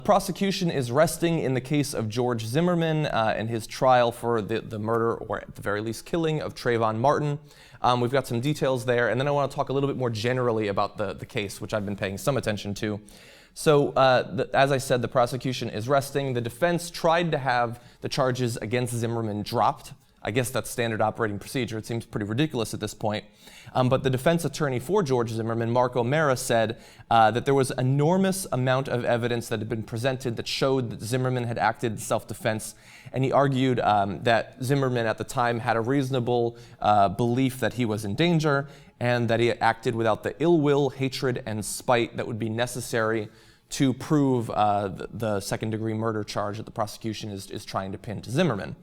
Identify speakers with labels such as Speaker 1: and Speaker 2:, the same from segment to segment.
Speaker 1: The prosecution is resting in the case of George Zimmerman and his trial for the murder, or at the very least killing, of Trayvon Martin. We've got some details there, and then I want to talk a little bit more generally about the case, which I've been paying some attention to. So, as I said, the prosecution is resting. The defense tried to have the charges against Zimmerman dropped. I guess that's standard operating procedure. It seems pretty ridiculous at this point. But the defense attorney for George Zimmerman, Mark O'Mara, said that there was an enormous amount of evidence that had been presented that showed that Zimmerman had acted in self-defense. And he argued that Zimmerman at the time had a reasonable belief that he was in danger and that he acted without the ill will, hatred, and spite that would be necessary to prove the second-degree murder charge that the prosecution is trying to pin to Zimmerman.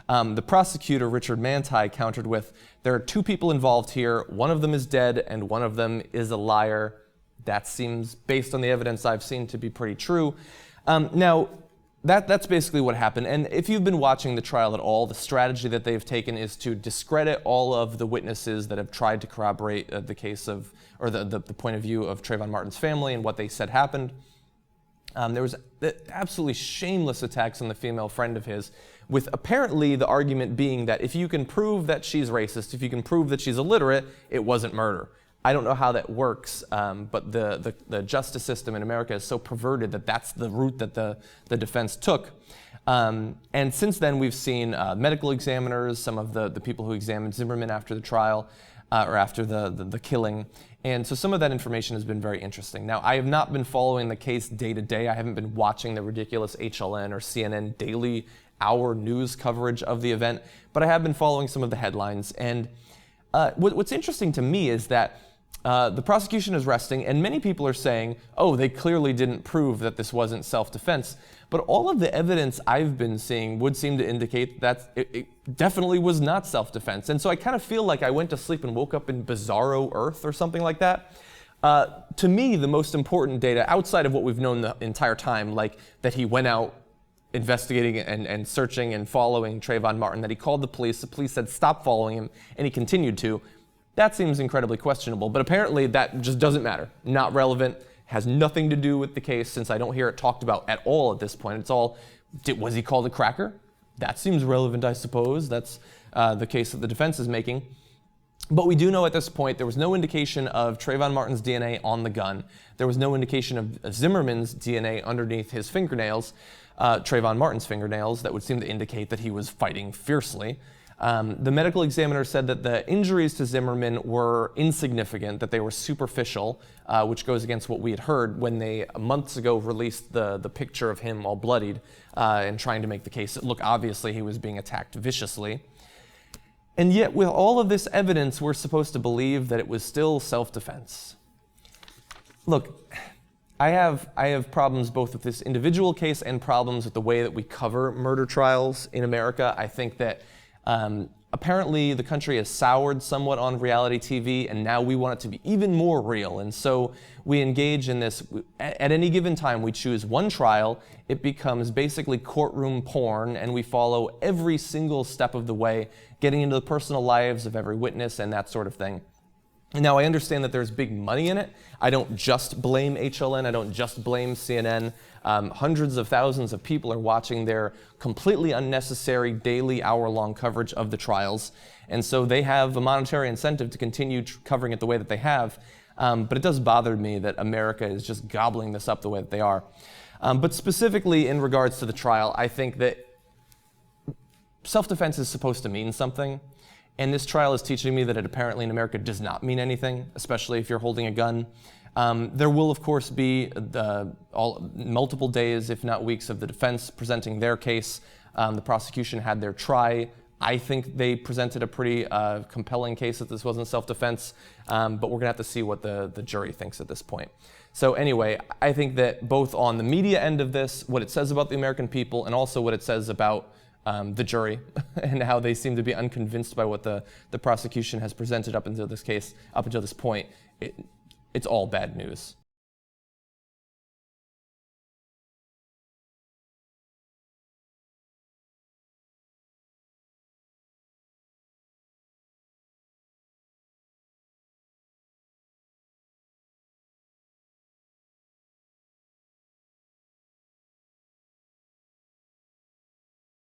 Speaker 1: The prosecutor, Richard Manti, countered with, there are two people involved here. One of them is dead and one of them is a liar. That seems, based on the evidence I've seen, to be pretty true. Now, that's basically what happened. And if you've been watching the trial at all, the strategy that they've taken is to discredit all of the witnesses that have tried to corroborate the case of, or the point of view of Trayvon Martin's family and what they said happened. There was absolutely shameless attacks on the female friend of his, with apparently the argument being that if you can prove that she's racist, if you can prove that she's illiterate, it wasn't murder. I don't know how that works, but the justice system in America is so perverted that that's the route that the defense took. And since then, we've seen medical examiners, some of the people who examined Zimmerman after the trial, or after the killing. And so some of that information has been very interesting. Now, I have not been following the case day to day. I haven't been watching the ridiculous HLN or CNN daily hour news coverage of the event, but I have been following some of the headlines. And what's interesting to me is that the prosecution is resting, and many people are saying, oh, they clearly didn't prove that this wasn't self-defense. But all of the evidence I've been seeing would seem to indicate that it definitely was not self-defense. And so I kind of feel like I went to sleep and woke up in bizarro Earth or something like that. To me, the most important data, outside of what we've known the entire time, like that he went out investigating and searching and following Trayvon Martin, that he called the police said stop following him, and he continued to, that seems incredibly questionable. But apparently that just doesn't matter, not relevant, has nothing to do with the case, since I don't hear it talked about at all at this point. It's all, was he called a cracker? That seems relevant, I suppose. That's the case that the defense is making. But we do know at this point there was no indication of Trayvon Martin's DNA on the gun. There was no indication of Zimmerman's DNA underneath his fingernails, Trayvon Martin's fingernails, that would seem to indicate that he was fighting fiercely. The medical examiner said that the injuries to Zimmerman were insignificant, that they were superficial, which goes against what we had heard when they months ago released the picture of him all bloodied and trying to make the case look obviously he was being attacked viciously. And yet, with all of this evidence, we're supposed to believe that it was still self-defense. Look, I have problems both with this individual case and problems with the way that we cover murder trials in America. I think that apparently the country has soured somewhat on reality TV, and now we want it to be even more real. And so we engage in this. At any given time, we choose one trial. It becomes basically courtroom porn, and we follow every single step of the way, getting into the personal lives of every witness and that sort of thing. Now, I understand that there's big money in it. I don't just blame HLN. I don't just blame CNN. Hundreds of thousands of people are watching their completely unnecessary daily hour-long coverage of the trials. And so they have a monetary incentive to continue covering it the way that they have. But it does bother me that America is just gobbling this up the way that they are. But specifically in regards to the trial, I think that self-defense is supposed to mean something. And this trial is teaching me that it apparently in America does not mean anything, especially if you're holding a gun. There will, of course, be multiple days, if not weeks, of the defense presenting their case. The prosecution had their try. I think they presented a pretty compelling case that this wasn't self-defense, but we're going to have to see what the jury thinks at this point. So anyway, I think that both on the media end of this, what it says about the American people, and also what it says about the jury and how they seem to be unconvinced by what the prosecution has presented up until this point, it's all bad news.